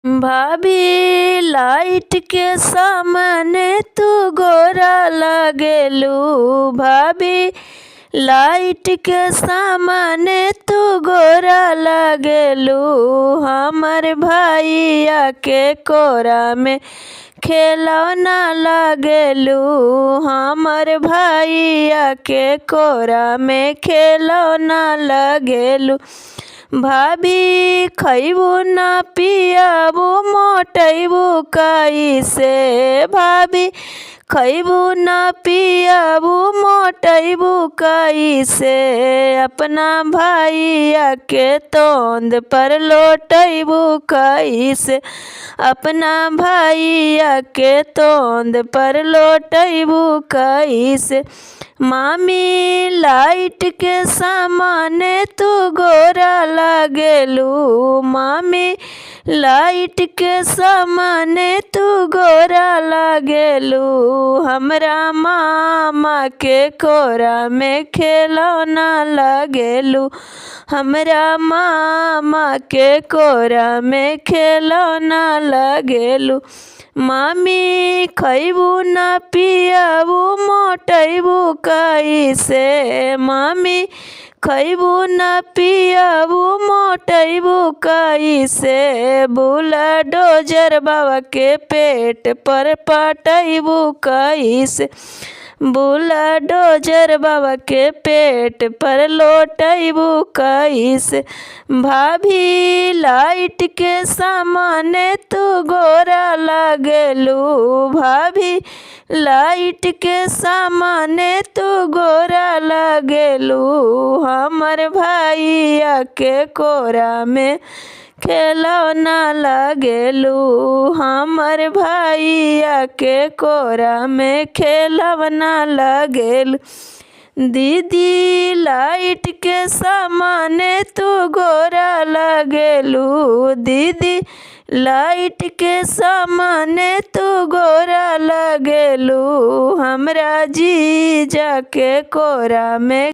भाभी लाइट के सामने तू गोरा लगेलू। भाभी लाइट के सामने तू गोरा लगेलू। हमर भैया के कोरा में खिलौना लगेलू। हमर भैया के कोरा में खिलौना लगेलू। भाभी खैबू ना पियाबू मोटैबू कैसे। भाभी खैबू ना पियाबू मोटैबू कैसे। अपना भैया के तोंद पर लोटैबू कैसे। अपना भैया के तोंद पर लोटैबू कैसे। मामी लाइट के सामने तू गोरा लगेलू। मामी लाइट के सामने तू गोरा लगेलू। हमरा मामा के कोरा में खिलौना लगेलू। हमरा मामा के कोरा में खिलौना लगेलू। मामी खैबू ना पियाबू मोटैबू कैसे। मामी खैबू ना पियाबू मोटैबू कैसे। बुलडोजर बाबा के पेट पर पटैबू कैसे। बुलडोजर बाबा के पेट पर लोटैबू कैसे। भाभी लाइट के सामने तू गोरा लगेलू। भाभी लाइट के सामने तू गोरा लगेलू। हमर भैया के कोरा में खिलौना लगेलू। हमर भैया के कोरा में खिलौना लगेलू। दीदी लाइट के सामने तू गोरा लगेलू। दीदी लाइट के सामने तू गोरा लगेलू। हमरा जीजा के कोरा में